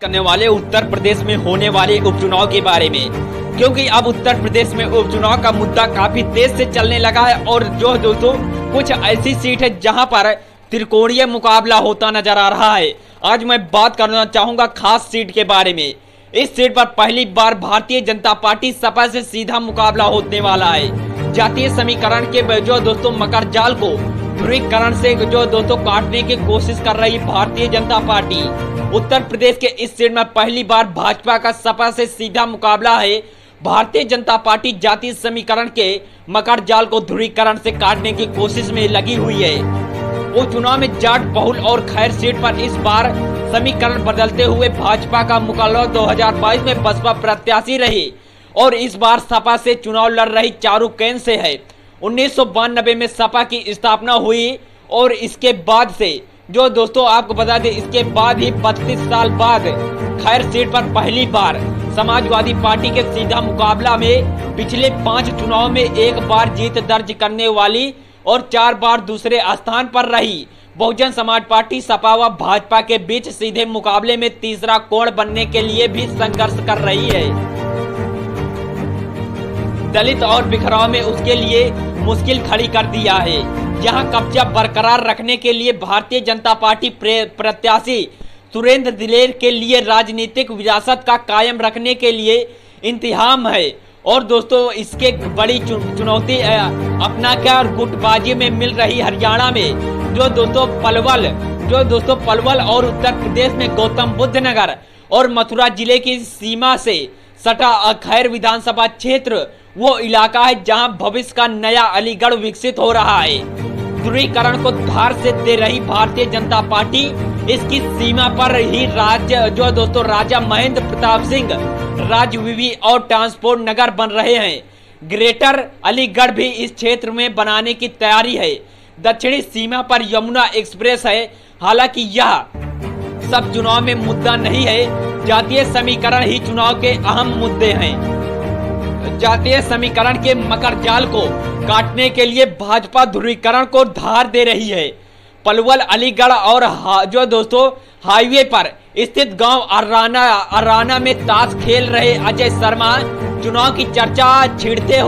करने वाले उत्तर प्रदेश में होने वाले उपचुनाव के बारे में, क्योंकि अब उत्तर प्रदेश में उपचुनाव का मुद्दा काफी तेज से चलने लगा है। और जो दोस्तों कुछ ऐसी सीट है जहां पर त्रिकोणीय मुकाबला होता नजर आ रहा है। आज मैं बात करना चाहूंगा खास सीट के बारे में। इस सीट पर पहली बार भारतीय जनता पार्टी सपा से सीधा मुकाबला होने वाला है। जातीय समीकरण के जो दोस्तों मकर जाल को ध्रुवीकरण से जो दोस्तों काटने की कोशिश कर रही भारतीय जनता पार्टी, उत्तर प्रदेश के इस सीट में पहली बार भाजपा का सपा से सीधा मुकाबला है। भारतीय जनता पार्टी जातीय समीकरण के मकर जाल को ध्रुवीकरण से काटने की कोशिश में लगी हुई है। वो चुनाव में जाट बहुल और खैर सीट पर इस बार समीकरण बदलते हुए भाजपा का मुकाबला 2022 में बसपा प्रत्याशी रही और इस बार सपा से चुनाव लड़ रही चारू कैन से है। 1992 में सपा की स्थापना हुई और इसके बाद से जो दोस्तों आपको बता दें, इसके बाद ही 32 साल बाद खैर सीट पर पहली बार समाजवादी पार्टी के सीधा मुकाबला में पिछले 5 चुनाव में एक बार जीत दर्ज करने वाली और 4 बार दूसरे स्थान पर रही बहुजन समाज पार्टी सपा व भाजपा के बीच सीधे मुकाबले में तीसरा कोण बनने के लिए भी संघर्ष कर रही है। दलित और बिखराव में उसके लिए मुश्किल खड़ी कर दिया है। यहां कब्जा बरकरार रखने के लिए भारतीय जनता पार्टी प्रत्याशी सुरेंद्र दिलेर के लिए राजनीतिक विरासत का कायम रखने के लिए इंतजाम है। और दोस्तों इसके बड़ी चुनौती अपना क्या गुटबाजी में मिल रही हरियाणा में जो दोस्तों पलवल और उत्तर प्रदेश में गौतम बुद्ध नगर और मथुरा जिले की सीमा से सटा खैर विधानसभा क्षेत्र वो इलाका है जहां भविष्य का नया अलीगढ़ विकसित हो रहा है। ध्रुवीकरण को धार से दे रही भारतीय जनता पार्टी इसकी सीमा पर ही राजा महेंद्र प्रताप सिंह राजविवी और ट्रांसपोर्ट नगर बन रहे हैं। ग्रेटर अलीगढ़ भी इस क्षेत्र में बनाने की तैयारी है। दक्षिणी सीमा पर यमुना एक्सप्रेस है। हालांकि यह सब चुनाव में मुद्दा नहीं है, जातीय समीकरण ही चुनाव के अहम मुद्दे हैं। जातीय समीकरण के मकर जाल को काटने के लिए भाजपा ध्रुवीकरण को धार दे रही है। पलवल अलीगढ़ और जो दोस्तों हाईवे पर स्थित गांव अराना में ताश खेल रहे अजय शर्मा चुनाव की चर्चा छेड़ते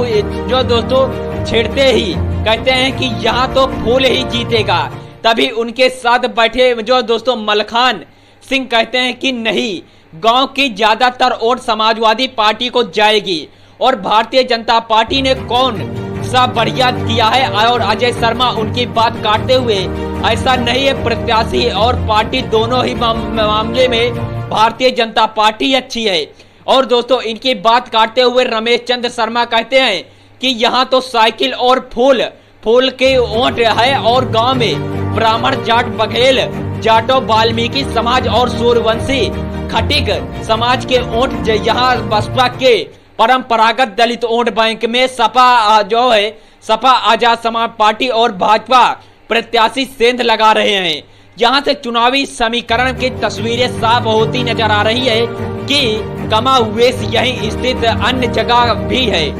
ही कहते हैं कि यहाँ तो फूल ही जीतेगा। तभी उनके साथ बैठे जो दोस्तों मलखान सिंह कहते हैं कि नहीं, गांव की ज्यादातर वोट समाजवादी पार्टी को जाएगी और भारतीय जनता पार्टी ने कौन सा बढ़िया किया है। और अजय शर्मा उनकी बात काटते हुए ऐसा नहीं है, प्रत्याशी और पार्टी दोनों ही मामले में भारतीय जनता पार्टी अच्छी है। और दोस्तों इनकी बात काटते हुए रमेश चंद्र शर्मा कहते हैं कि यहाँ तो साइकिल और फूल के वोट है और गांव में ब्राह्मण जाट बघेल जाटो वाल्मीकि समाज और सूर्यवंशी खटिक समाज के वोट यहाँ बसपा के परंपरागत दलित वोट बैंक में सपा आजाद समाज पार्टी और भाजपा प्रत्याशी सेंध लगा रहे हैं। यहाँ से चुनावी समीकरण की तस्वीरें साफ होती नजर आ रही है कि कमावेश यहीं स्थित अन्य जगह भी है।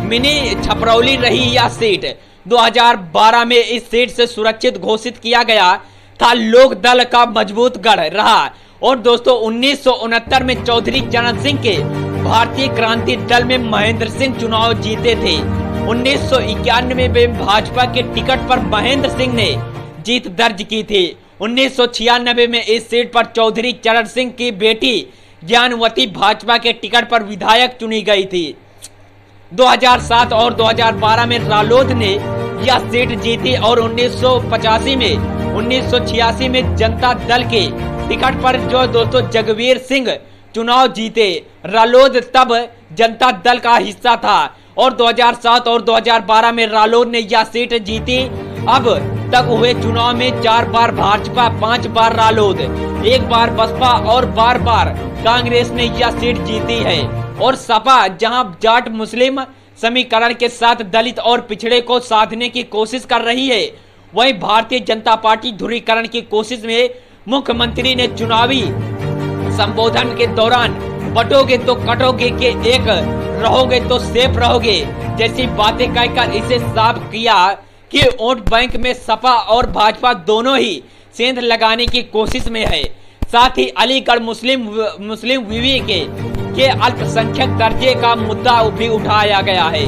मिनी छपरौली रही यह सीट 2012 में इस सीट से सुरक्षित घोषित किया गया था। लोक दल का मजबूत गढ़ रहा और दोस्तों 1969 में चौधरी चरण सिंह के भारतीय क्रांति दल में महेंद्र सिंह चुनाव जीते थे। 1991 में भाजपा के टिकट पर महेंद्र सिंह ने जीत दर्ज की थी। 1996 में इस सीट पर चौधरी चरण सिंह की बेटी ज्ञानवती भाजपा के टिकट पर विधायक चुनी गई थी। 2007 और 2012 में रालोद ने यह सीट जीती और 1986 में जनता दल के टिकट पर जो दोस्तों जगवीर सिंह चुनाव जीते। रालोद तब जनता दल का हिस्सा था और 2007 और 2012 में रालोद ने यह सीट जीती। अब तक हुए चुनाव में 4 बार भाजपा, 5 बार रालोद, 1 बार बसपा और बार कांग्रेस ने यह सीट जीती है। और सपा जहां जाट मुस्लिम समीकरण के साथ दलित और पिछड़े को साधने की कोशिश कर रही है, वहीं भारतीय जनता पार्टी ध्रुवीकरण की कोशिश में मुख्यमंत्री ने चुनावी संबोधन के दौरान बटोगे तो कटोगे के एक रहोगे तो सेफ रहोगे जैसी बातें कहकर इसे साफ किया कि वोट बैंक में सपा और भाजपा दोनों ही सेंध लगाने की कोशिश में है। साथ ही अलीगढ़ मुस्लिम विवि के अल्पसंख्यक दर्जे का मुद्दा भी उठाया गया है।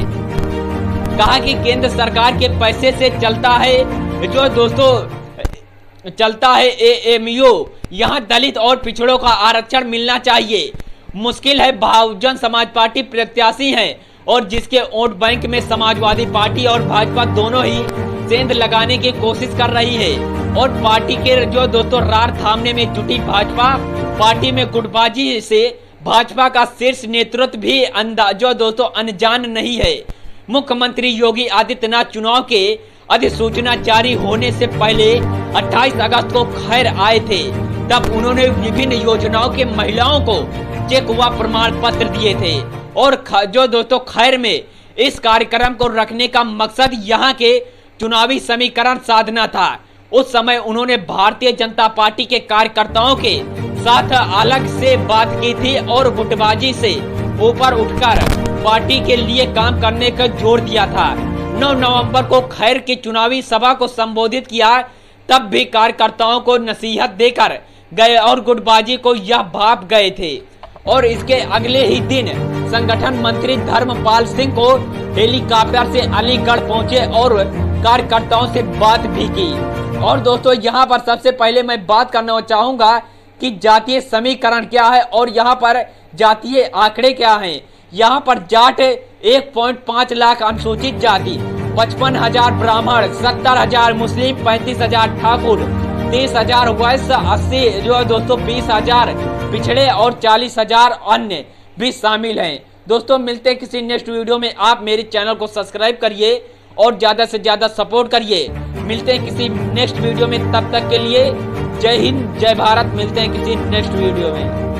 कहा कि केंद्र सरकार के पैसे से चलता है जो दोस्तों चलता है एएमयू, यहाँ दलित और पिछड़ों का आरक्षण मिलना चाहिए। मुश्किल है, बहुजन समाज पार्टी प्रत्याशी है और जिसके वोट बैंक में समाजवादी पार्टी और भाजपा दोनों ही सेंध लगाने की कोशिश कर रही है और पार्टी के जो दोस्तों रार थामने में जुटी भाजपा पार्टी में गुटबाजी से भाजपा का शीर्ष नेतृत्व भी जो दोस्तों अनजान नहीं है। मुख्यमंत्री योगी आदित्यनाथ चुनाव के अधिसूचना जारी होने से पहले 28 अगस्त को खैर आए थे। तब उन्होंने विभिन्न योजनाओं के महिलाओं को चेक हुआ प्रमाण पत्र दिए थे और जो दोस्तों खैर में इस कार्यक्रम को रखने का मकसद यहाँ के चुनावी समीकरण साधना था। उस समय उन्होंने भारतीय जनता पार्टी के कार्यकर्ताओं के साथ अलग से बात की थी और गुटबाजी से ऊपर उठकर पार्टी के लिए काम करने का जोर दिया था। 9 नवंबर को खैर की चुनावी सभा को संबोधित किया, तब भी कार्यकर्ताओं को नसीहत देकर गए और गुटबाजी को यह भाप गए थे। और इसके अगले ही दिन संगठन मंत्री धर्मपाल सिंह को हेलीकॉप्टर से अलीगढ़ पहुंचे और कार्यकर्ताओं से बात भी की। और दोस्तों यहाँ पर सबसे पहले मैं बात करना चाहूंगा कि जातीय समीकरण क्या है और यहाँ पर जातीय आंकड़े क्या हैं। यहाँ पर जाट 1.5 लाख अनुसूचित जाति, 55,000 ब्राह्मण, 70,000 मुस्लिम, 35,000 ठाकुर, 30,000 वैश्य, 80 जो दोस्तों 20,000 पिछड़े और 40,000 अन्य भी शामिल हैं। दोस्तों मिलते हैं किसी नेक्स्ट वीडियो में। आप मेरे चैनल को सब्सक्राइब करिए और ज़्यादा से ज़्यादा सपोर्ट करिए। मिलते हैं किसी नेक्स्ट वीडियो में, तब तक के लिए जय हिंद जय भारत। मिलते हैं किसी नेक्स्ट वीडियो में।